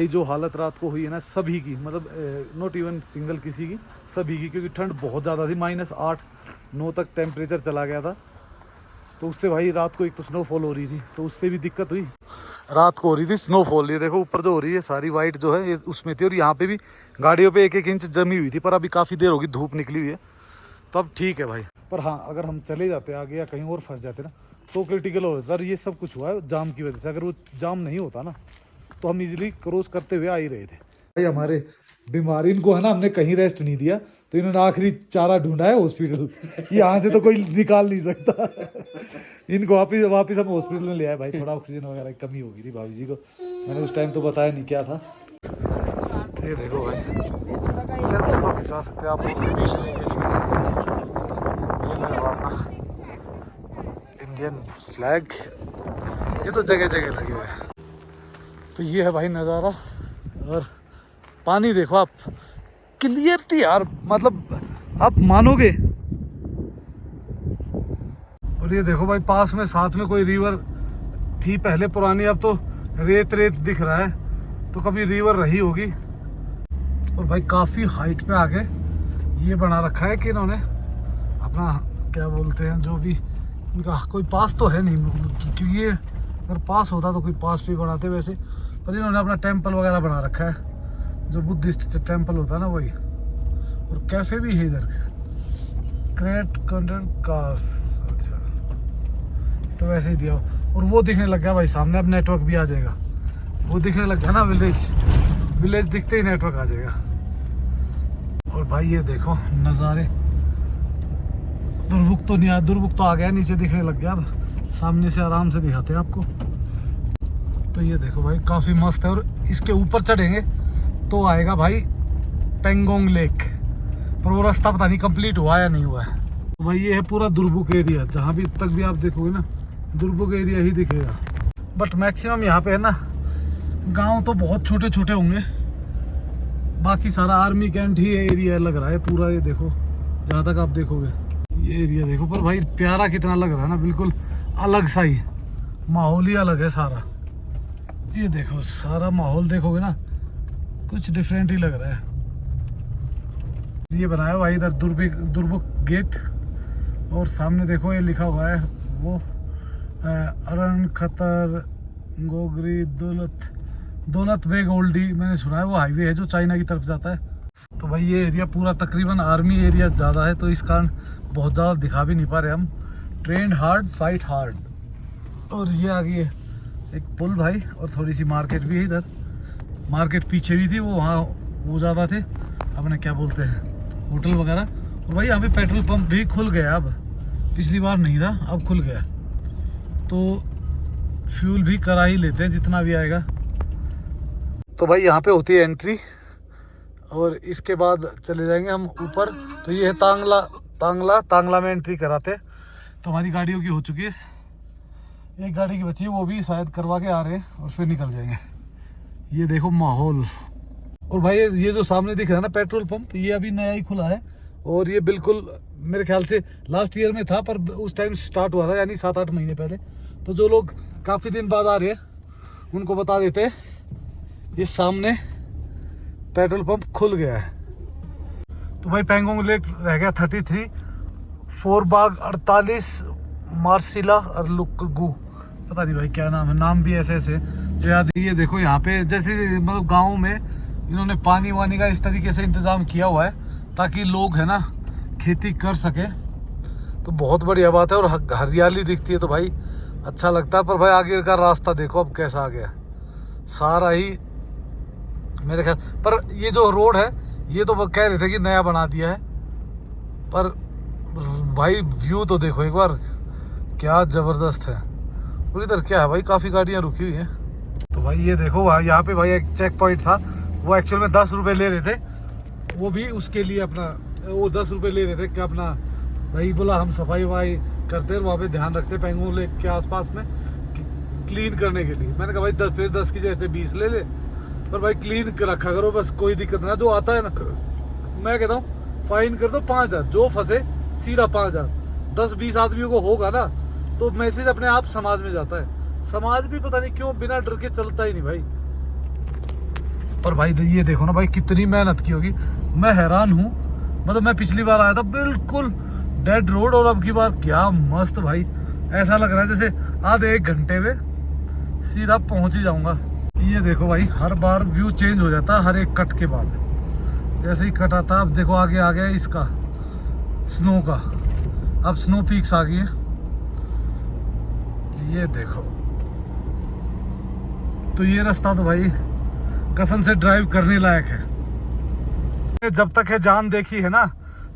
ये जो हालत रात को हुई है ना सभी की, मतलब नॉट इवन सिंगल किसी की, सभी की, क्योंकि ठंड बहुत ज़्यादा थी। -8-9 तक टेम्परेचर चला गया था। तो उससे भाई रात को एक तो स्नोफॉल हो रही थी, तो उससे भी दिक्कत हुई। रात को हो रही थी स्नोफॉल, ये देखो ऊपर जो हो रही है सारी वाइट जो है ये उसमें थी, और यहाँ पे भी गाड़ियों पे 1-1 इंच जमी हुई थी। पर अभी काफ़ी देर होगी धूप निकली हुई है, तो अब ठीक है भाई। पर हाँ, अगर हम चले जाते आगे या कहीं और फंस जाते ना तो क्रिटिकल हो जाता। ये सब कुछ हुआ है जाम की वजह से। अगर वो जाम नहीं होता ना तो हम इजीली क्रॉस करते हुए आ ही रहे थे। भाई हमारे बीमार इनको है ना, हमने कहीं रेस्ट नहीं दिया, तो इन्होंने आखिरी चारा ढूंढा है हॉस्पिटल। यहाँ से तो कोई निकाल नहीं सकता। इनको वापिस हम हॉस्पिटल में ले आए भाई। थोड़ा ऑक्सीजन वगैरह की कमी हो गई थी भाभी जी को, मैंने उस टाइम तो बताया नहीं क्या था। तो ये देखो भाई, सिर्फ फोटो खिंचवा सकते हैं आप परमिशन नहीं दे सकते। ये लगा अपना इंडियन फ्लैग, ये तो जगह जगह लगे हुए हैं। तो ये है भाई नज़ारा, और पानी देखो आप, क्लियरिटी यार, मतलब आप मानोगे। और ये देखो भाई पास में साथ में कोई रिवर थी पहले पुरानी, अब तो रेत रेत दिख रहा है, तो कभी रिवर रही होगी। और भाई काफ़ी हाइट पे आके ये बना रखा है कि इन्होंने अपना क्या बोलते हैं, जो भी इनका कोई पास तो है नहीं, क्योंकि ये अगर पास होता तो कोई पास भी बनाते वैसे। पर इन्होंने अपना टेंपल वगैरह बना रखा है, जो बुद्धिस्ट टेंपल होता है ना वही। और कैफ़े भी है इधर, क्रेट कंटेंट कार्स। अच्छा, तो वैसे ही दिया। और वो दिखने लग गया भाई सामने, अब नेटवर्क भी आ जाएगा। वो दिखने लग गया ना, विलेज दिखते ही नेटवर्क आ जाएगा। और भाई ये देखो नज़ारे, दुर्मुख तो नहीं आया, दुर्मुख तो आ गया, नीचे दिखने लग गया। अब सामने से आराम से दिखाते हैं आपको। तो ये देखो भाई काफ़ी मस्त है। और इसके ऊपर चढ़ेंगे तो आएगा भाई पेंगोंग लेक, पर वो रास्ता पता नहीं कंप्लीट हुआ या नहीं हुआ है। तो भाई ये है पूरा दुर्मुख एरिया, जहाँ भी तक भी आप देखोगे ना दुर्मुख एरिया ही दिखेगा। बट मैक्सिमम यहाँ पे है ना गांव तो बहुत छोटे छोटे होंगे, बाकी सारा आर्मी कैंट ही एरिया लग रहा है पूरा। ये देखो जहाँ तक आप देखोगे ये एरिया देखो, पर भाई प्यारा कितना लग रहा है ना, बिल्कुल अलग सा ही माहौल ही अलग है सारा। ये देखो सारा माहौल देखोगे ना कुछ डिफरेंट ही लग रहा है। ये बनाया भाई इधर दुर्मुख गेट, और सामने देखो ये लिखा हुआ है वो अरण खतर गोगरी दौलत बेग ओल्डी, मैंने सुना है वो हाईवे है जो चाइना की तरफ जाता है। तो भाई ये एरिया पूरा तकरीबन आर्मी एरिया ज़्यादा है, तो इस कारण बहुत ज़्यादा दिखा भी नहीं पा रहे हम। Trend hard fight hard. और ये आगे एक पुल भाई, और थोड़ी सी मार्केट भी है इधर। मार्केट पीछे भी थी, वो वहाँ वो ज़्यादा थे अपने क्या बोलते हैं होटल वगैरह। और भाई यहाँ पे पेट्रोल पंप भी खुल गया, अब पिछली बार नहीं था, अब खुल गया। तो फ्यूल भी करा ही लेते हैं जितना भी आएगा। तो भाई यहाँ पे होती है एंट्री, और इसके बाद चले जाएंगे हम ऊपर। तो ये है तांगला में एंट्री कराते। तो हमारी गाड़ियों की हो चुकी है, एक गाड़ी की बची है, वो भी शायद करवा के आ रहे हैं, और फिर निकल जाएंगे। ये देखो माहौल। और भाई ये जो सामने दिख रहा है ना पेट्रोल पंप, ये अभी नया ही खुला है, और ये बिल्कुल मेरे ख्याल से लास्ट ईयर में था, पर उस टाइम स्टार्ट हुआ था, यानी 7-8 महीने पहले। तो जो लोग काफ़ी दिन बाद आ रहे हैं उनको बता देते हैं, ये सामने पेट्रोल पंप खुल गया है। तो भाई पेंगोंग लेक रह गया 33, 4 बाग 48, मार्सिला और लुकगू, पता नहीं भाई क्या नाम है, नाम भी ऐसे ऐसे जो याद। ये देखो यहाँ पे जैसे मतलब गाँव में इन्होंने पानी वानी का इस तरीके से इंतज़ाम किया हुआ है ताकि लोग है ना खेती कर सके। तो बहुत बढ़िया बात है, और हरियाली दिखती है तो भाई अच्छा लगता है। पर भाई आगे का रास्ता देखो अब कैसा आ गया, सारा ही मेरे ख्याल। पर ये जो रोड है ये तो कह रहे थे कि नया बना दिया है, पर भाई व्यू तो देखो एक बार, क्या ज़बरदस्त है। और इधर क्या है भाई, काफ़ी गाड़ियाँ रुकी हुई हैं। तो भाई ये देखो यहाँ पे भाई एक चेक पॉइंट था, वो एक्चुअल में 10 रुपये ले रहे थे, वो भी उसके लिए अपना वो 10 रुपये ले रहे थे कि अपना भाई बोला हम सफाई वफाई करते हैं, वहाँ पे ध्यान रखते हैं पेंगोंग लेक के आसपास में क्लीन करने के लिए। मैंने कहा भाई फिर 10 की जैसे 20 ले ले, पर भाई क्लीन रखा करो बस, कोई दिक्कत ना। जो आता है ना मैं कहता हूँ फाइन कर दो 5000, जो फंसे सीधा 5000। 10-20 आदमियों को होगा ना तो मैसेज अपने आप समाज में जाता है। समाज भी पता नहीं क्यों बिना डर के चलता ही नहीं भाई। पर भाई ये देखो ना भाई कितनी मेहनत की होगी। मैं हैरान हूँ, मतलब मैं पिछली बार आया था बिल्कुल डेड रोड, और अब की बार क्या मस्त भाई, ऐसा लग रहा है जैसे आधे 1 घंटे में सीधा पहुंच ही जाऊंगा। ये देखो भाई हर बार व्यू चेंज हो जाता है हर एक कट के बाद। जैसे ही कट आता, अब देखो आगे आ गया इसका स्नो का, अब स्नो पीक्स आ गई है। ये देखो, तो ये रास्ता तो भाई कसम से ड्राइव करने लायक है। जब तक है जान देखी है ना,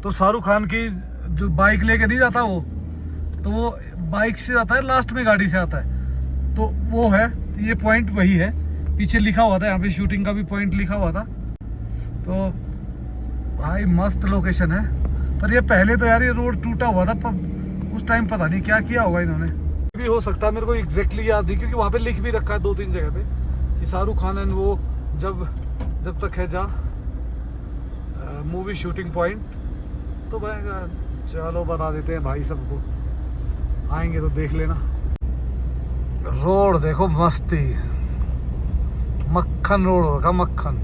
तो शाहरुख खान की जो बाइक लेके नहीं जाता वो, तो वो बाइक से आता है, लास्ट में गाड़ी से आता है, तो वो है, ये पॉइंट वही है। पीछे लिखा हुआ था, यहाँ पे शूटिंग का भी पॉइंट लिखा हुआ था। तो भाई मस्त लोकेशन है। पर ये पहले तो यार ये रोड टूटा हुआ था, पर उस टाइम पता नहीं क्या किया होगा इन्होंने, भी हो सकता है, मेरे को एग्जैक्टली याद नहीं, क्योंकि वहाँ पे लिख भी रखा है 2-3 जगह पे कि शाहरुख खान एंड वो जब तक है जा मूवी शूटिंग पॉइंट। तो भाई चलो बता देते हैं भाई सबको, आएंगे तो देख लेना। रोड देखो मस्ती, मक्खन रोड होगा मक्खन।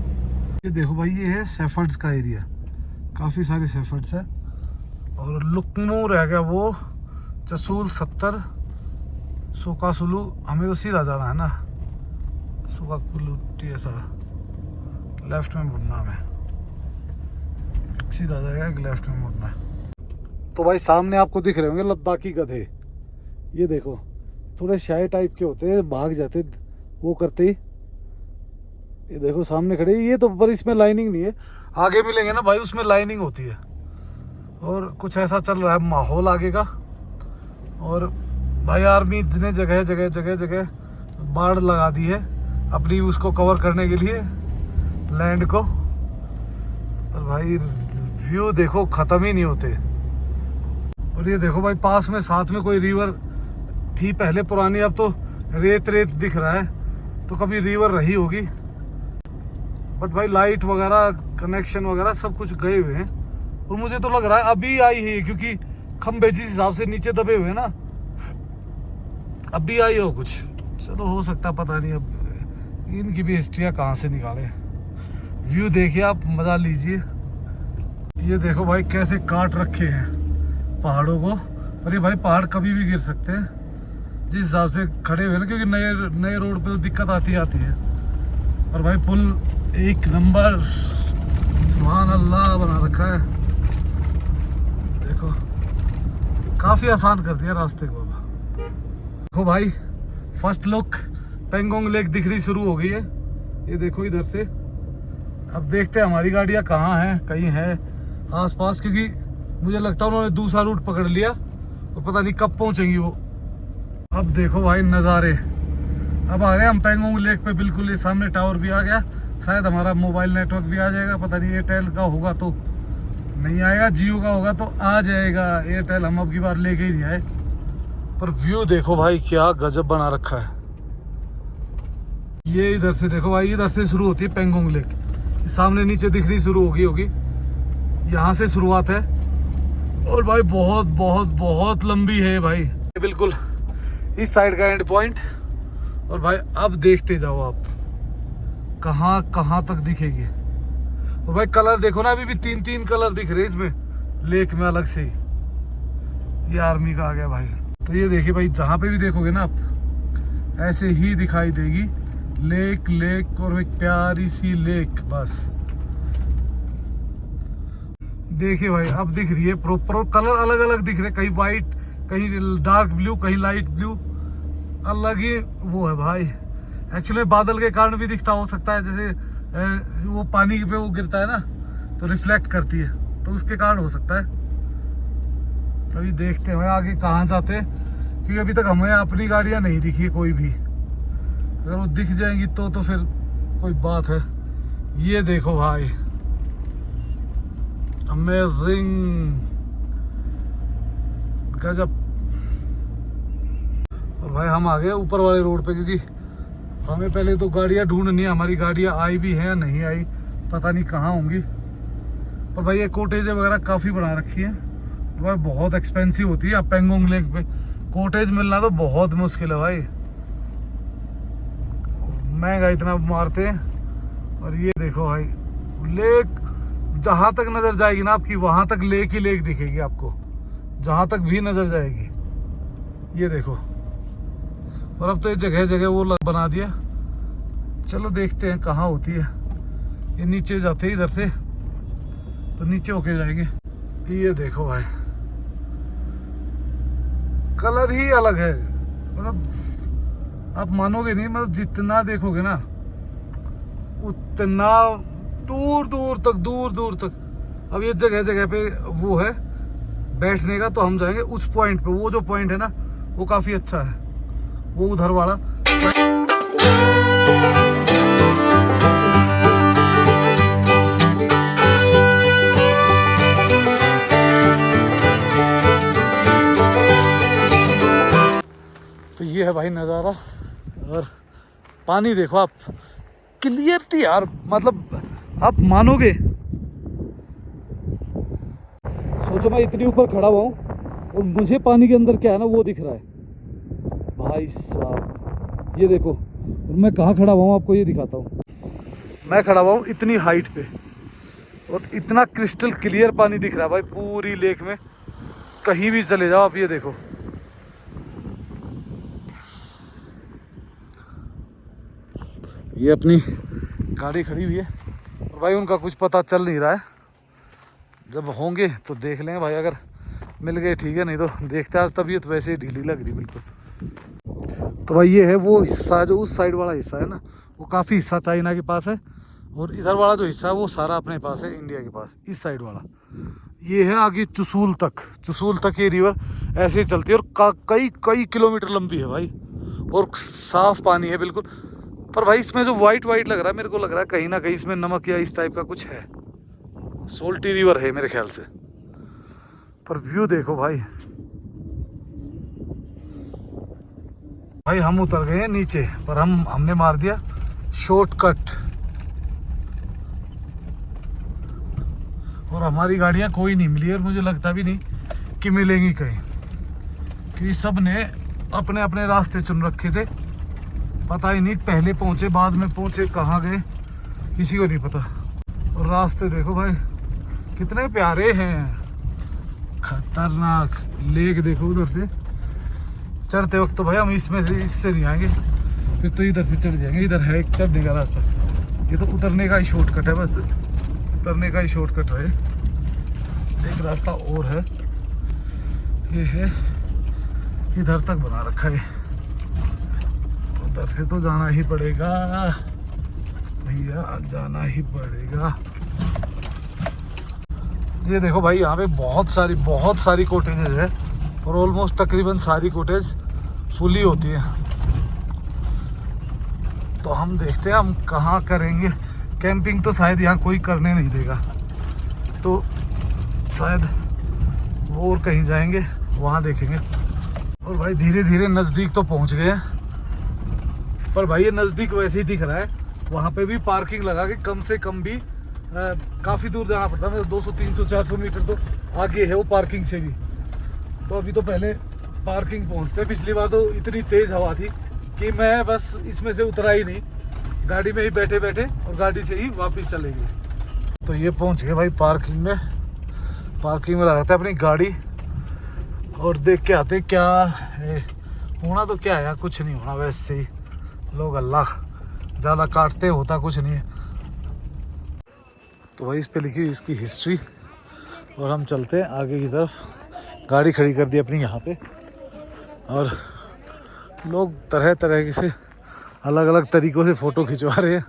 ये देखो भाई ये है सेफर्ड्स का एरिया, काफ़ी सारे सेफर्ड्स है। और लुकमू रह गया वो, चसूल 70, सोकासुलू, हमें तो सीधा जाना है ना, सोकाकुलू ऐसा लेफ्ट में मुड़ना है, सीधा जाएगा एक लेफ्ट में मुड़ना है। तो भाई सामने आपको दिख रहे होंगे लद्दाखी गधे, ये देखो थोड़े शाय टाइप के होते हैं, भाग जाते वो करते ही। ये देखो सामने खड़े, ये तो पर इसमें लाइनिंग नहीं है, आगे मिलेंगे ना भाई उसमें लाइनिंग होती है। और कुछ ऐसा चल रहा है माहौल आगे का। और भाई आर्मी ने जगह जगह बाढ़ लगा दी है अपनी उसको कवर करने के लिए, लैंड को। और भाई व्यू देखो ख़त्म ही नहीं होते। और ये देखो भाई पास में साथ में कोई रिवर थी पहले पुरानी, अब तो रेत दिख रहा है, तो कभी रिवर रही होगी। बट भाई लाइट वगैरह कनेक्शन वगैरह सब कुछ गए हुए हैं। और मुझे तो लग रहा है अभी आई है, क्योंकि खंबे जिस हिसाब से नीचे दबे हुए हैं ना, अभी आई हो कुछ। चलो हो सकता पता नहीं, अब इनकी भी हिस्ट्रियाँ कहाँ से निकाले। व्यू देखिए आप, मज़ा लीजिए। ये देखो भाई कैसे काट रखे हैं पहाड़ों को। और ये भाई पहाड़ कभी भी गिर सकते हैं जिस हिसाब से खड़े हुए ना, क्योंकि नए रोड पे तो दिक्कत आती है। और भाई पुल 1 नंबर, सुभान अल्लाह बना रखा है। देखो काफ़ी आसान कर दिया रास्ते को। देखो भाई फर्स्ट लुक पेंगोंग लेक दिखनी शुरू हो गई है, ये देखो इधर से। अब देखते हैं हमारी गाड़ियाँ कहाँ हैं, कहीं है आसपास, क्योंकि मुझे लगता है उन्होंने दूसरा रूट पकड़ लिया और पता नहीं कब पहुँचेंगी वो। अब देखो भाई नज़ारे, अब आ गए हम पेंगोंग लेक पे, बिल्कुल ये सामने टावर भी आ गया। शायद हमारा मोबाइल नेटवर्क भी आ जाएगा, पता नहीं एयरटेल का होगा तो नहीं आएगा, जियो का होगा तो आ जाएगा। एयरटेल हम अब की बार लेके ही नहीं आए। पर व्यू देखो भाई क्या गजब बना रखा है। ये इधर से देखो भाई, इधर से शुरू होती है पेंगोंग लेक, सामने नीचे दिखनी शुरू होगी, यहाँ से शुरुआत है। और भाई बहुत बहुत बहुत लंबी है भाई, बिल्कुल इस साइड का एंड पॉइंट। और भाई अब देखते जाओ आप कहाँ कहाँ तक दिखेगी। और भाई कलर देखो ना, अभी भी 3 कलर दिख रहे इसमें लेक में अलग से ही। ये आर्मी का आ गया भाई। तो ये देखिए भाई जहाँ पे भी देखोगे ना आप, ऐसे ही दिखाई देगी लेक और एक प्यारी सी लेक। बस देखिए भाई अब दिख रही है प्रॉपर, और कलर अलग अलग दिख रहे, कहीं वाइट, कहीं डार्क ब्लू, कहीं लाइट ब्लू, अलग ही वो है भाई। एक्चुअली बादल के कारण भी दिखता हो सकता है, जैसे वो पानी पे वो गिरता है ना तो रिफ्लेक्ट करती है, तो उसके कारण हो सकता है। अभी देखते हैं आगे कहाँ जाते हैं, क्योंकि अभी तक हमें अपनी गाड़ियाँ नहीं दिखी है कोई भी। अगर वो दिख जाएंगी तो फिर कोई बात है। ये देखो भाई अमेजिंग, गजब। और भाई हम आ गए ऊपर वाले रोड पे, क्योंकि हमें पहले तो गाड़ियाँ ढूंढनी है, हमारी गाड़ियाँ आई भी हैं या नहीं आई पता नहीं कहाँ होंगी। पर भाई ये कोटेज वगैरह काफ़ी बना रखी है, भाई बहुत एक्सपेंसिव होती है। अब पेंगोंग लेक पे कोटेज मिलना तो बहुत मुश्किल है भाई, महंगा इतना मारते हैं। और ये देखो भाई लेक, जहाँ तक नजर जाएगी ना आपकी वहां तक लेक ही लेक दिखेगी आपको, जहां तक भी नजर जाएगी। ये देखो, और अब तो ये जगह जगह वो बना दिया। चलो देखते हैं कहाँ होती है। ये नीचे जाते हैं इधर से, तो नीचे होके जाएंगे। ये देखो भाई कलर ही अलग है, मतलब आप मानोगे नहीं, मतलब जितना देखोगे ना उतना दूर दूर तक। अब ये जगह जगह पे वो है बैठने का, तो हम जाएंगे उस पॉइंट पे। वो जो पॉइंट है ना वो काफी अच्छा है, वो उधर वाला। तो ये है भाई नज़ारा, और पानी देखो आप, क्लियरिटी यार, मतलब आप मानोगे। सोचो मैं इतनी ऊपर खड़ा हुआ हूँ और मुझे पानी के अंदर क्या है ना वो दिख रहा है भाई साहब। ये देखो, और मैं कहाँ खड़ा हुआ हूँ आपको ये दिखाता हूँ। मैं खड़ा हुआ हूँ इतनी हाइट पे, और इतना क्रिस्टल क्लियर पानी दिख रहा है भाई पूरी लेक में, कहीं भी चले जाओ आप। ये देखो, ये अपनी गाड़ी खड़ी हुई है, और भाई उनका कुछ पता चल नहीं रहा है। जब होंगे तो देख लेंगे भाई, अगर मिल गए ठीक है, नहीं तो देखते। आज तबीयत वैसे ही ढीली लग रही बिल्कुल। तो भाई ये है वो हिस्सा, जो उस साइड वाला हिस्सा है ना, वो काफ़ी हिस्सा चाइना के पास है, और इधर वाला जो हिस्सा है वो सारा अपने पास है, इंडिया के पास। इस साइड वाला ये है आगे चुसूल तक ये रिवर ऐसे ही चलती है, और कई किलोमीटर लंबी है भाई, और साफ पानी है बिल्कुल। पर भाई इसमें जो वाइट लग रहा है, मेरे को लग रहा है कहीं ना कहीं इसमें नमक या इस टाइप का कुछ है। सोल्टी रिवर है मेरे ख्याल से। पर व्यू देखो भाई, हम उतर गए हैं नीचे, पर हमने मार दिया शॉर्टकट, और हमारी गाड़ियां कोई नहीं मिली, और मुझे लगता भी नहीं कि मिलेंगी कहीं, क्योंकि सब ने अपने अपने रास्ते चुन रखे थे। पता ही नहीं पहले पहुंचे बाद में पहुंचे, कहाँ गए किसी को नहीं पता। और रास्ते देखो भाई कितने प्यारे हैं, खतरनाक। लेक देखो उधर से चढ़ते वक्त, तो भाई हम इसमें से इससे नहीं आएंगे, फिर तो इधर से चढ़ जाएंगे। इधर है एक चढ़ने का रास्ता, ये तो उतरने का ही शॉर्टकट है, बस उतरने का ही शॉर्टकट है। एक रास्ता और है, ये है इधर तक बना रखा है, उधर से तो जाना ही पड़ेगा भैया, जाना ही पड़ेगा। ये देखो भाई यहाँ पे बहुत सारी कॉटेजेस है, और ऑलमोस्ट तकरीबन सारी कॉटेज फुली होती है। तो हम देखते हैं हम कहाँ करेंगे कैंपिंग। तो शायद यहाँ कोई करने नहीं देगा, तो शायद वो और कहीं जाएंगे, वहाँ देखेंगे। और भाई धीरे धीरे नज़दीक तो पहुँच गए हैं, पर भाई ये नज़दीक वैसे ही दिख रहा है। वहाँ पे भी पार्किंग लगा के कम से कम भी काफ़ी दूर जाना पड़ता है, मतलब 200 300 400 मीटर तो आगे है वो पार्किंग से भी। तो अभी तो पहले पार्किंग पहुँचते, पिछली बार तो इतनी तेज़ हवा थी कि मैं बस इसमें से उतरा ही नहीं, गाड़ी में ही बैठे और गाड़ी से ही वापस चले गए। तो ये पहुँच गए भाई पार्किंग में लगाते अपनी गाड़ी, और देख के आते क्या है। होना तो क्या है, कुछ नहीं होना, वैसे ही लोग अल्लाह ज़्यादा काटते, होता कुछ नहीं है। तो भाई इस पे लिखी हुई इसकी हिस्ट्री, और हम चलते हैं आगे की तरफ। गाड़ी खड़ी कर दी अपनी यहाँ पे, और लोग तरह तरह से अलग अलग तरीक़ों से फ़ोटो खिंचवा रहे हैं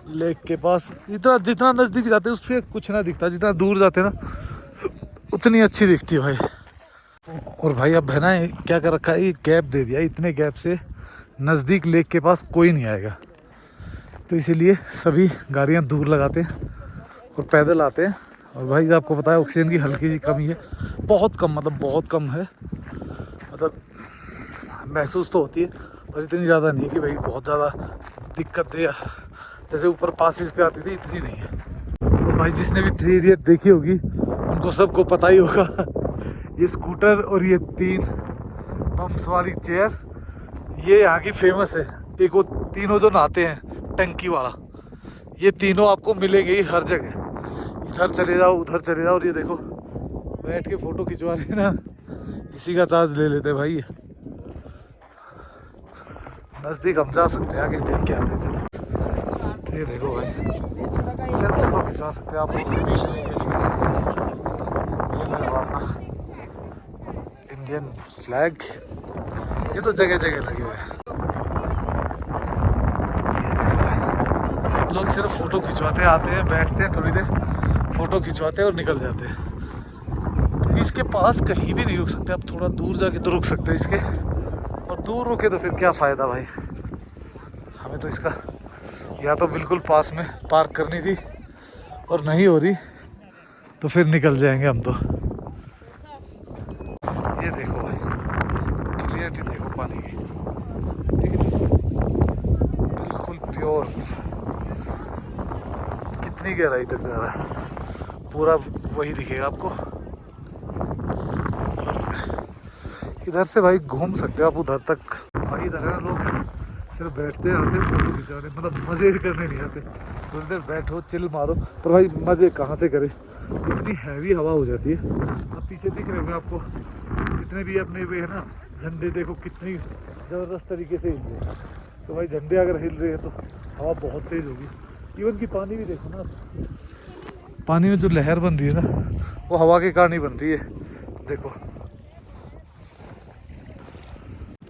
लेक के पास। जितना नज़दीक जाते हैं उससे कुछ ना दिखता, जितना दूर जाते हैं ना उतनी अच्छी दिखती है भाई। और भाई अब है ना क्या कर रखा है, ये गैप दे दिया, इतने गैप से नज़दीक लेक के पास कोई नहीं आएगा, तो इसीलिए सभी गाड़ियाँ दूर लगाते हैं और पैदल आते हैं। और भाई आपको पता है ऑक्सीजन की हल्की सी कमी है, बहुत कम, मतलब बहुत कम है, मतलब महसूस तो होती है पर इतनी ज़्यादा नहीं है कि भाई बहुत ज़्यादा दिक्कत दे, जैसे ऊपर पासेस पे आती थी इतनी नहीं है। और भाई जिसने भी 3 इडियट देखी होगी उनको सबको पता ही होगा, ये स्कूटर और ये 3 बम्स वाली चेयर ये यहाँ की फेमस है। एक वो तीनों जो नहाते हैं टंकी वाला, ये तीनों आपको मिलेंगे ही हर जगह। इधर चले जाओ, उधर चले जाओ, और ये देखो बैठ के फोटो खिंचवा रहे हैं ना, इसी का चार्ज ले लेते हैं भाई। नज़दीक हम जा सकते हैं, आगे देख के आते हैं। चलो तो ये देखो भाई, सिर्फ फोटो खिंचवा सकते हैं आप, परमिशन नहीं किसी का। ये लगा अपना इंडियन फ्लैग, ये तो जगह जगह लगे हुए हैं। ये देखो भाई, लोग सिर्फ फोटो खिंचवाते आते हैं, बैठते हैं थोड़ी देर, फोटो खिंचवाते हैं और निकल जाते हैं। क्योंकि इसके पास कहीं भी नहीं रुक सकते, आप थोड़ा दूर जाके तो रुक सकते हो इसके, और दूर रुके तो फिर क्या फ़ायदा भाई। हमें तो इसका या तो बिल्कुल पास में पार्क करनी थी, और नहीं हो रही तो फिर निकल जाएंगे हम तो। ये देखो भाई, क्लियरिटी देखो पानी की, ठीक है, बिल्कुल प्योर। कितनी गहराई तक जा रहा है, पूरा वही दिखेगा आपको। इधर से भाई घूम सकते हो आप उधर तक। भाई इधर है ना, लोग सिर्फ बैठते आते, फोटो खिंचाने, मतलब मज़े करने नहीं आते। थोड़ी देर बैठो, चिल मारो, पर भाई मज़े कहाँ से करें, इतनी हैवी हवा हो जाती है। अब पीछे दिख रहे होंगे आपको जितने भी अपने वे है ना झंडे, देखो कितनी ज़बरदस्त तरीके से हिल रहे हैं। तो भाई झंडे अगर हिल रहे हैं तो हवा बहुत तेज़ होगी। इवन की पानी भी देखो ना, पानी में जो लहर बन रही है ना, वो हवा के कारण ही बनती है, देखो।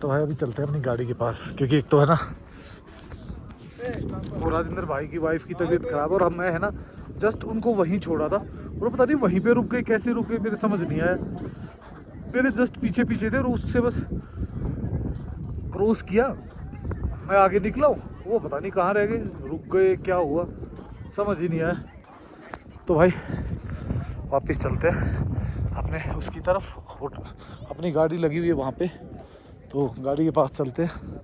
तो भाई अभी चलते हैं अपनी गाड़ी के पास, क्योंकि एक तो है ना वो राजेंद्र भाई की वाइफ की तबीयत खराब, और मैं है ना जस्ट उनको वहीं छोड़ा था, और पता नहीं वहीं पे रुक गए, कैसे रुक गए मेरे समझ नहीं आया। मेरे जस्ट पीछे पीछे थे, और उससे बस क्रॉस किया, मैं आगे निकला हूँ, वो पता नहीं कहाँ रह गए, रुक गए, क्या हुआ समझ ही नहीं आया। तो भाई वापस चलते हैं अपने उसकी तरफ, अपनी गाड़ी लगी हुई है वहाँ पे, तो गाड़ी के पास चलते हैं।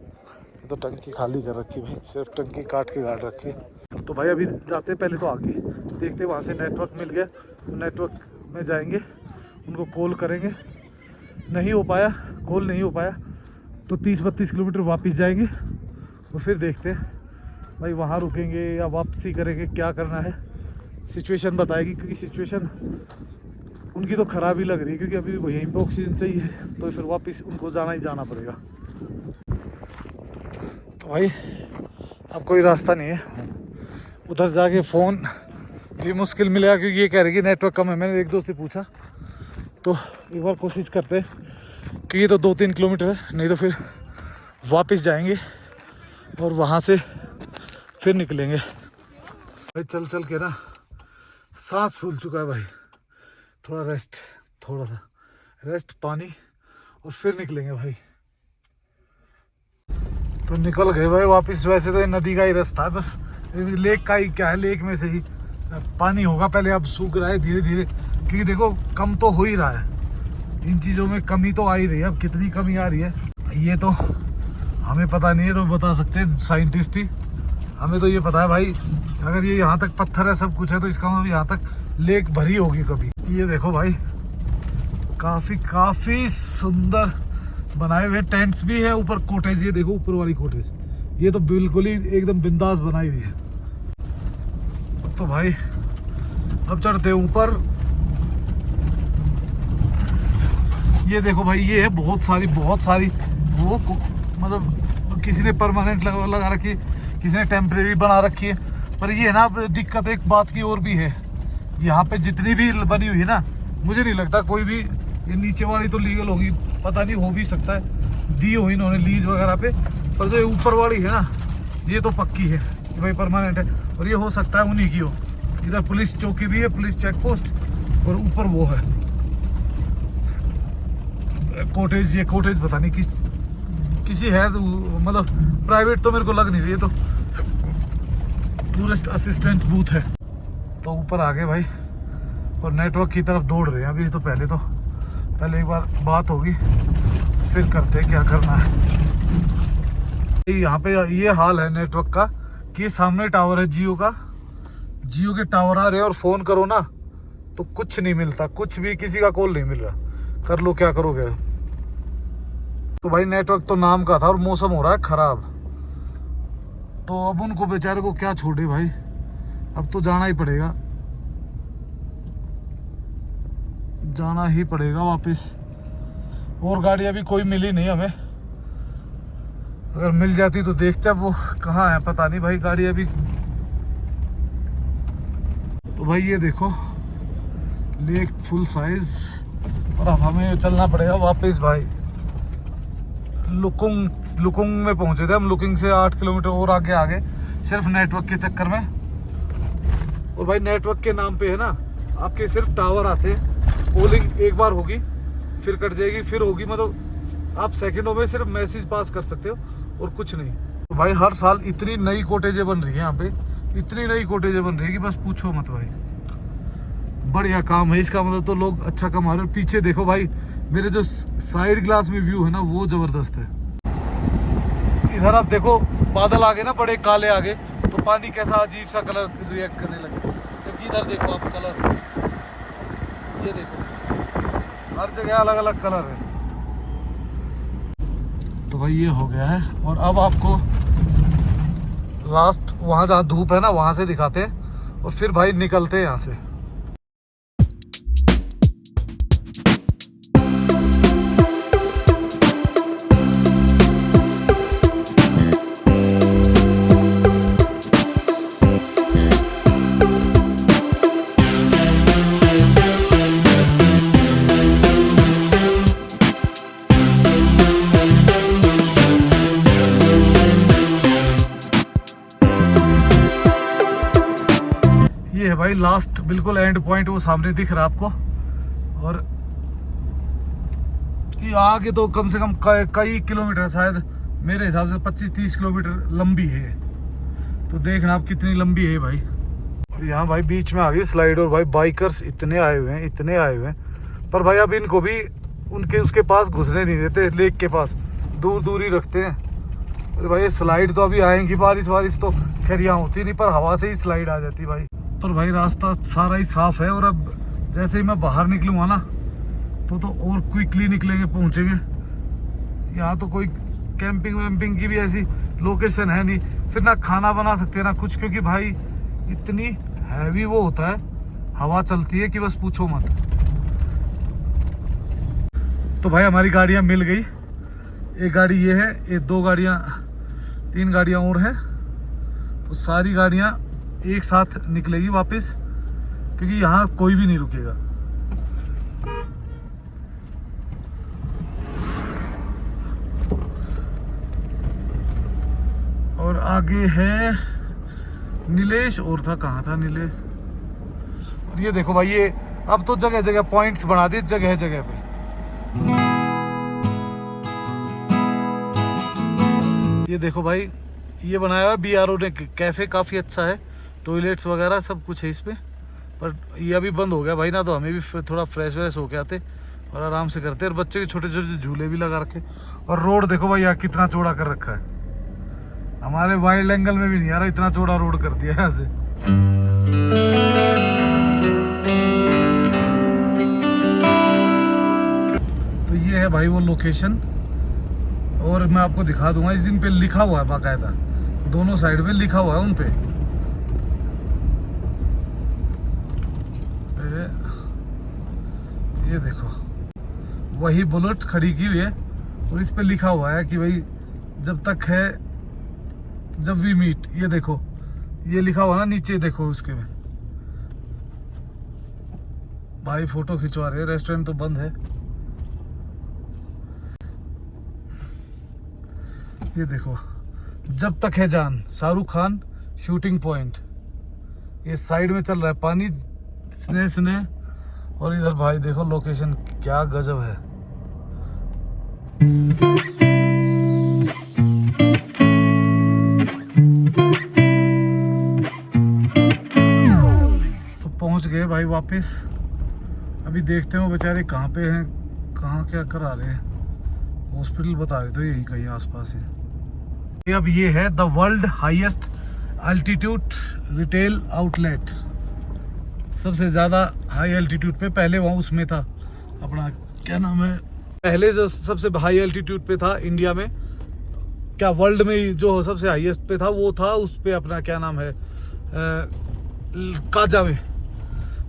तो टंकी खाली कर रखी भाई, सिर्फ टंकी काट के गाड़ रखी है। तो भाई अभी जाते हैं, पहले तो आगे देखते हैं, वहाँ से नेटवर्क मिल गया तो नेटवर्क में जाएंगे, उनको कॉल करेंगे। नहीं हो पाया, कॉल नहीं हो पाया तो 30-32 किलोमीटर वापस जाएंगे, और फिर देखते हैं भाई वहाँ रुकेंगे या वापसी करेंगे, क्या करना है सिचुएशन बताएगी। क्योंकि सिचुएशन उनकी तो ख़राब ही लग रही है, क्योंकि अभी वहीं पे ऑक्सीजन चाहिए, तो फिर वापस उनको जाना ही जाना पड़ेगा। तो भाई अब कोई रास्ता नहीं है, उधर जाके फ़ोन भी मुश्किल मिलेगा, क्योंकि ये कह रही कि नेटवर्क कम है। मैंने एक दो से पूछा, तो एक बार कोशिश करते हैं, क्योंकि ये तो 2-3 किलोमीटर है, नहीं तो फिर वापस जाएंगे और वहाँ से फिर निकलेंगे। भाई चल चल के ना सांस फूल चुका है भाई, थोड़ा रेस्ट, थोड़ा सा रेस्ट, पानी, और फिर निकलेंगे भाई। तो निकल गए भाई वापस। वैसे तो ये नदी का ही रास्ता है, बस लेक का ही क्या है, लेक में से ही पानी होगा। पहले अब सूख रहा है धीरे धीरे, क्योंकि देखो कम तो हो ही रहा है, इन चीज़ों में कमी तो आ ही रही है। अब कितनी कमी आ रही है ये तो हमें पता नहीं है, तो बता सकते हैं साइंटिस्ट ही। हमें तो ये पता है भाई, अगर ये यहाँ तक पत्थर है, सब कुछ है, तो इसका मतलब यहाँ तक लेक भरी होगी कभी। ये देखो भाई काफ़ी सुंदर बनाए हुए टेंट्स भी है, ऊपर कॉटेज, ये देखो ऊपर वाली कॉटेज, ये तो बिल्कुल ही एकदम बिंदास बनाई हुई है। तो भाई अब चढ़ते हैं ऊपर। ये देखो भाई, ये है बहुत सारी वो मतलब किसी ने परमानेंट लगा रखी है, किसी ने टेम्परेरी बना रखी है। पर ये है ना, दिक्कत एक बात की और भी है, यहाँ पे जितनी भी बनी हुई है ना, मुझे नहीं लगता कोई भी, ये नीचे वाली तो लीगल होगी, पता नहीं, हो भी सकता है दी हो इन्होंने लीज वगैरह पे, पर जो ऊपर वाली है ना, ये तो पक्की है कि भाई परमानेंट है। और ये हो सकता है उन्हीं की हो, इधर पुलिस चौकी भी है, पुलिस चेक पोस्ट, और ऊपर वो है कॉटेज। ये कॉटेज पता नहीं किसी है, तो मतलब प्राइवेट तो मेरे को लग नहीं रही है, तो टूरिस्ट असिस्टेंट बूथ है। तो ऊपर आ गए भाई, और नेटवर्क की तरफ दौड़ रहे हैं अभी। तो पहले एक बार बात होगी, फिर करते हैं क्या करना है। यहाँ पे ये हाल है नेटवर्क का कि सामने टावर है जियो का, जियो के टावर आ रहे हैं, और फ़ोन करो ना तो कुछ नहीं मिलता, कुछ भी, किसी का कॉल नहीं मिल रहा। कर लो क्या करोगे। तो भाई नेटवर्क तो नाम का था, और मौसम हो रहा है ख़राब, तो अब उनको बेचारे को क्या छोड़े भाई, अब तो जाना ही पड़ेगा, जाना ही पड़ेगा वापस। और गाड़ी अभी कोई मिली नहीं हमें, अगर मिल जाती तो देखते, अब वो कहाँ है पता नहीं भाई गाड़ी अभी। तो भाई ये देखो लेक फुल साइज, और अब हमें चलना पड़ेगा वापस भाई। लुकुंग में पहुंचे थे हम, लुकिंग से 8 किलोमीटर और आगे आगे सिर्फ नेटवर्क के चक्कर में। और भाई नेटवर्क के नाम पे है ना, आपके सिर्फ टावर आते हैं, कॉलिंग एक बार होगी फिर कट जाएगी, फिर होगी, मतलब आप सेकंडों में सिर्फ मैसेज पास कर सकते हो और कुछ नहीं। तो भाई हर साल इतनी नई कोटेजें बन रही है यहाँ पे, इतनी नई कोटेजें बन रही है कि बस पूछो मत भाई। बढ़िया काम है इसका, मतलब तो लोग अच्छा कमा रहे हैं। पीछे देखो भाई, मेरे जो साइड ग्लास में व्यू है ना वो जबरदस्त है। इधर आप देखो बादल आगे ना, बड़े काले आगे, तो पानी कैसा अजीब सा कलर रिएक्ट करने लगे। जबकि इधर देखो आप कलर, ये देखो हर जगह अलग अलग कलर है। तो भाई ये हो गया है, और अब आपको लास्ट वहाँ जहाँ धूप है ना वहाँ से दिखाते हैं, और फिर भाई निकलते हैं यहाँ से। ये है भाई लास्ट बिल्कुल एंड पॉइंट, वो सामने दिख रहा है आपको। और ये आगे तो कम से कम कई किलोमीटर, शायद मेरे हिसाब से 25-30 किलोमीटर लंबी है। तो देखना आप कितनी लंबी है भाई। और यहाँ भाई बीच में आ गई स्लाइड, और भाई बाइकर्स इतने आए हुए हैं, इतने आए हुए हैं। पर भाई अब इनको भी उसके पास घुसने नहीं देते, लेक के पास दूर दूर ही रखते हैं। अरे भाई स्लाइड तो अभी आएंगी, बारिश तो खैर यहाँ होती नहीं, पर हवा से ही स्लाइड आ जाती भाई। पर भाई रास्ता सारा ही साफ है, और अब जैसे ही मैं बाहर निकलूँगा ना तो और क्विकली निकलेंगे, पहुँचेंगे। यहाँ तो कोई कैंपिंग वैम्पिंग की भी ऐसी लोकेशन है नहीं, फिर ना खाना बना सकते ना कुछ, क्योंकि भाई इतनी हैवी वो होता है, हवा चलती है कि बस पूछो मत। तो भाई हमारी गाड़ियाँ मिल गई, एक गाड़ी ये है, ये 3 गाड़ियाँ और हैं। तो सारी गाड़ियाँ एक साथ निकलेगी वापस, क्योंकि यहाँ कोई भी नहीं रुकेगा। और आगे है नीलेश, और था कहाँ था नीलेश। और ये देखो भाई, ये अब तो जगह जगह पॉइंट्स बना दिए, जगह जगह पे। ये देखो भाई, ये बनाया हुआ BRO ने कैफे, काफ़ी अच्छा है, टॉयलेट्स वगैरह सब कुछ है इसमें। पर ये अभी बंद हो गया भाई, ना तो हमें भी थोड़ा फ्रेश व्रेश होके आते और आराम से करते, और बच्चे के छोटे छोटे झूले भी लगा रखे। और रोड देखो भाई यहाँ कितना चौड़ा कर रखा है, हमारे वाइल्ड एंगल में भी नहीं आ रहा, इतना चौड़ा रोड कर दिया है यहाँ से। तो ये है भाई वो लोकेशन, और मैं आपको दिखा दूंगा। इस दिन पे लिखा हुआ है बाकायदा, दोनों साइड में लिखा हुआ है उन पे। ये देखो वही बुलेट खड़ी की हुई है, और इस पे लिखा हुआ है कि भाई जब तक है, जब वी मीट। ये देखो ये लिखा हुआ ना नीचे, देखो उसके में भाई फोटो खिंचवा रहे हैं। रेस्टोरेंट तो बंद है। ये देखो जब तक है जान, शाहरुख खान शूटिंग पॉइंट। ये साइड में चल रहा है पानी स्ने स्ने, और इधर भाई देखो लोकेशन क्या गजब है। तो पहुंच गए भाई वापस। अभी देखते हैं वो बेचारे कहाँ पे हैं, कहाँ क्या करा रहे हैं। हॉस्पिटल बता रहे थे यही कहीं आसपास है। अब ये है the world highest altitude retail outlet, सबसे ज़्यादा हाई एल्टीट्यूड पे। पहले वहाँ उसमें था अपना क्या नाम है, पहले जो सबसे हाई एल्टीट्यूड पे था इंडिया में, क्या वर्ल्ड में ही जो सबसे हाईएस्ट पे था वो था उस पे अपना क्या नाम है काजा में।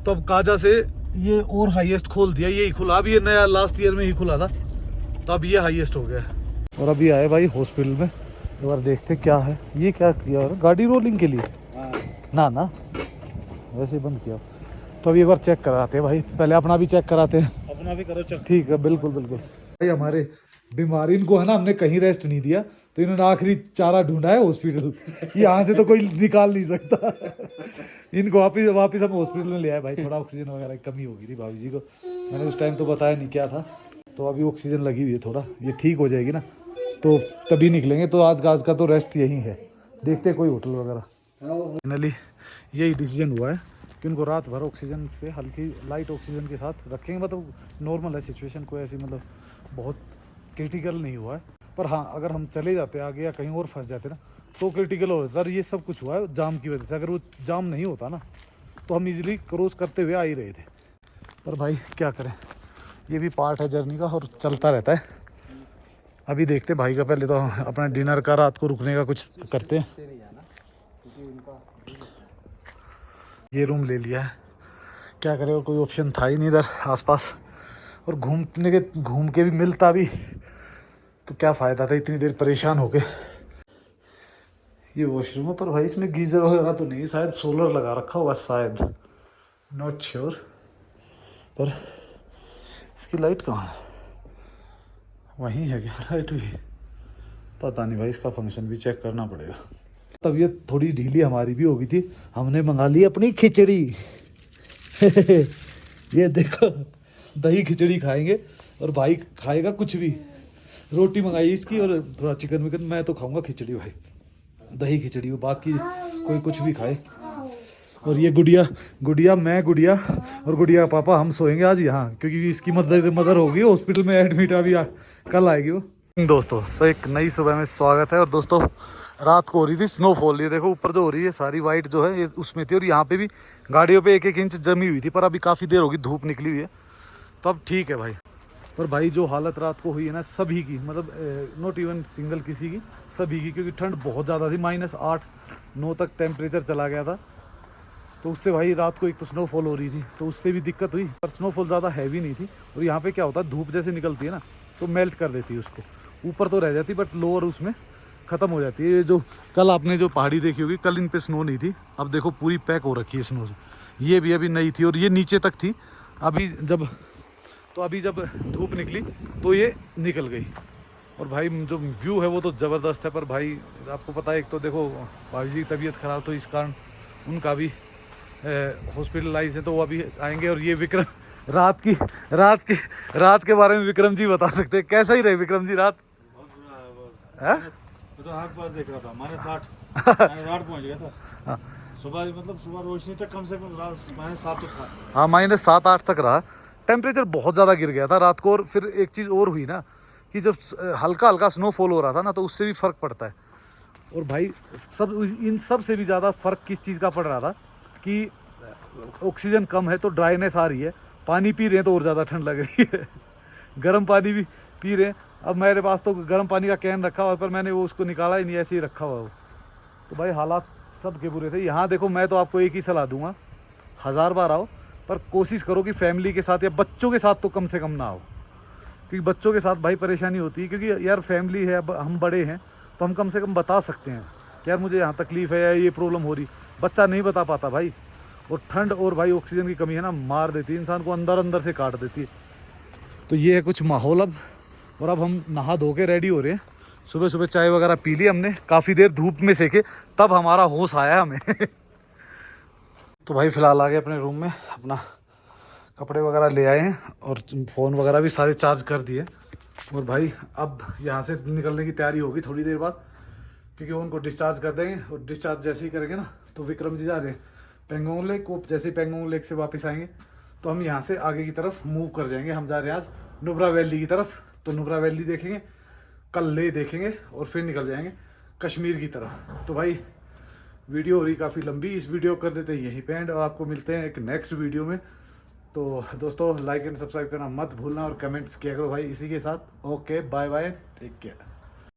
तो अब काजा से ये और हाईएस्ट खोल दिया, यही खुला, अब ये नया लास्ट ईयर में ही खुला था, तो अब ये हाईएस्ट हो गया। और अभी आए भाई हॉस्पिटल में, एक बार देखते क्या है। ये क्या किया गाड़ी रोलिंग के लिए? ना ना वैसे ही बंद किया। तो अभी एक बार चेक कराते हैं भाई, पहले अपना भी चेक कराते हैं। अपना भी करो चेक। ठीक है, बिल्कुल बिल्कुल भाई। हमारे बीमारी इनको है ना, हमने कहीं रेस्ट नहीं दिया, तो इन्होंने आखिरी चारा ढूंढा है हॉस्पिटल। यहाँ से तो कोई निकाल नहीं सकता। इनको वापिस हम हॉस्पिटल में ले आए भाई। थोड़ा ऑक्सीजन वगैरह की कमी हो गई थी भाभी जी को, मैंने उस टाइम तो बताया नहीं क्या था। तो अभी ऑक्सीजन लगी हुई है, थोड़ा ये ठीक हो जाएगी ना तो तभी निकलेंगे। तो आज का तो रेस्ट यही है, देखते हैं कोई होटल वगैरह। फाइनली यही डिसीजन हुआ है कि उनको रात भर ऑक्सीजन से हल्की लाइट ऑक्सीजन के साथ रखेंगे। मतलब नॉर्मल है सिचुएशन, कोई ऐसी मतलब बहुत क्रिटिकल नहीं हुआ है। पर हाँ, अगर हम चले जाते आगे या कहीं और फंस जाते ना तो क्रिटिकल हो जाता। ये सब कुछ हुआ है जाम की वजह से। अगर वो जाम नहीं होता ना तो हम इजीली क्रॉस करते हुए आ ही रहे थे। पर भाई क्या करें, ये भी पार्ट है जर्नी का और चलता रहता है। अभी देखते भाई का, पहले तो अपना डिनर का, रात को रुकने का कुछ करते हैं। ये रूम ले लिया है, क्या करें, और कोई ऑप्शन था ही नहीं इधर आसपास। और घूम के भी मिलता भी तो क्या फ़ायदा था, इतनी देर परेशान हो गए। ये वॉशरूम है, पर भाई इसमें गीज़र वगैरह तो नहीं, शायद सोलर लगा रखा होगा शायद, नॉट श्योर। पर इसकी लाइट कहाँ है? वहीं है क्या लाइट भी? पता नहीं भाई, इसका फंक्शन भी चेक करना पड़ेगा। तबीयत थोड़ी ढीली हमारी भी हो गई थी, हमने मंगा ली अपनी खिचड़ी। ये देखो, दही खिचड़ी खाएंगे और भाई खाएगा कुछ भी। रोटी मंगाई इसकी और थोड़ा चिकन विकन, मैं तो खाऊंगा खिचड़ी भाई, दही खिचड़ी हो, बाकी कोई कुछ भी खाए। और ये गुड़िया मैं और गुड़िया पापा हम सोएंगे आज यहाँ, क्योंकि इसकी मदर होगी हॉस्पिटल में एडमिट, अभी कल आएगी वो। दोस्तों सो एक नई सुबह में स्वागत है। और दोस्तों रात को हो रही थी स्नोफॉल, ये देखो ऊपर जो हो रही है सारी वाइट जो है ये उसमें थी, और यहाँ पे भी गाड़ियों पे 1-1 इंच जमी हुई थी। पर अभी काफ़ी देर होगी, धूप निकली हुई है तो अब ठीक है भाई। पर भाई जो हालत रात को हुई है ना सभी की, मतलब नॉट इवन सिंगल किसी की, सभी की, क्योंकि ठंड बहुत ज़्यादा थी। -8-9 तक टेम्परेचर चला गया था। तो उससे भाई रात को एक तो स्नोफॉल हो रही थी तो उससे भी दिक्कत हुई। पर स्नोफॉल ज़्यादा हैवी नहीं थी। और यहाँ पे क्या होता है, धूप जैसे निकलती है ना तो मेल्ट कर देती है उसको, ऊपर तो रह जाती बट लोअर उसमें ख़त्म हो जाती है। ये जो कल आपने जो पहाड़ी देखी होगी, कल इन पे स्नो नहीं थी, अब देखो पूरी पैक हो रखी है स्नो से। ये भी अभी नई थी और ये नीचे तक थी। अभी जब धूप निकली तो ये निकल गई। और भाई जो व्यू है वो तो ज़बरदस्त है। पर भाई आपको पता है, एक तो देखो भाई जी की तबीयत ख़राब, तो इस कारण उनका भी हॉस्पिटलाइज है, तो वो अभी आएंगे। और ये विक्रम रात के बारे में विक्रम जी बता सकते हैं, कैसा ही रहे विक्रम जी रात? मैं तो आग पास देख रहा था, -8 पहुंच गया था। सुबह रोशनी तक कम से कम -7 तो था। हाँ, -7-8 तक रहा। टेम्परेचर बहुत ज़्यादा गिर गया था रात को। और फिर एक चीज़ और हुई ना कि जब हल्का हल्का स्नोफॉल हो रहा था ना तो उससे भी फ़र्क पड़ता है। और भाई इन सब से भी ज़्यादा फ़र्क किस चीज़ का पड़ रहा था कि ऑक्सीजन कम है तो ड्राइनेस आ रही है, पानी पी रहे हैं तो और ज़्यादा ठंड लग रही है। गर्म पानी भी पी रहे हैं। अब मेरे पास तो गर्म पानी का कैन रखा हुआ, पर मैंने वो उसको निकाला ही नहीं, ऐसे ही रखा हुआ वो। तो भाई हालात सब के बुरे थे। यहाँ देखो, मैं तो आपको एक ही सलाह दूंगा, 1000 बार आओ, पर कोशिश करो कि फैमिली के साथ या बच्चों के साथ तो कम से कम ना आओ, क्योंकि बच्चों के साथ भाई परेशानी होती है। क्योंकि यार फैमिली है, अब हम बड़े हैं तो हम कम से कम बता सकते हैं कि यार मुझे यहाँ तकलीफ़ है या ये प्रॉब्लम हो रही। बच्चा नहीं बता पाता भाई। और ठंड और भाई ऑक्सीजन की कमी है ना, मार देती है इंसान को, अंदर से काट देती है। तो ये है कुछ माहौल अब। और अब हम नहा धो के रेडी हो रहे हैं। सुबह सुबह चाय वगैरह पी ली हमने, काफ़ी देर धूप में सेके, तब हमारा होश आया हमें। तो भाई फ़िलहाल आ गए अपने रूम में, अपना कपड़े वगैरह ले आए हैं और फ़ोन वगैरह भी सारे चार्ज कर दिए। और भाई अब यहाँ से निकलने की तैयारी होगी थोड़ी देर बाद, क्योंकि उनको डिस्चार्ज कर देंगे। और डिस्चार्ज जैसे ही करेंगे ना तो विक्रम जी जा रहे हैं पेंगोंग लेक को। जैसे ही पेंगोंग लेक से वापस आएंगे तो हम यहाँ से आगे की तरफ मूव कर जाएंगे। हम जा रहे हैं आज नुब्रा वैली की तरफ, तो नुब्रा वैली देखेंगे, कल ले देखेंगे और फिर निकल जाएंगे कश्मीर की तरफ। तो भाई वीडियो हो रही काफ़ी लंबी, इस वीडियो कर देते हैं यहीं पे एंड, और आपको मिलते हैं एक नेक्स्ट वीडियो में। तो दोस्तों लाइक एंड सब्सक्राइब करना मत भूलना और कमेंट्स किया करो भाई इसी के साथ। Okay, bye bye, take care.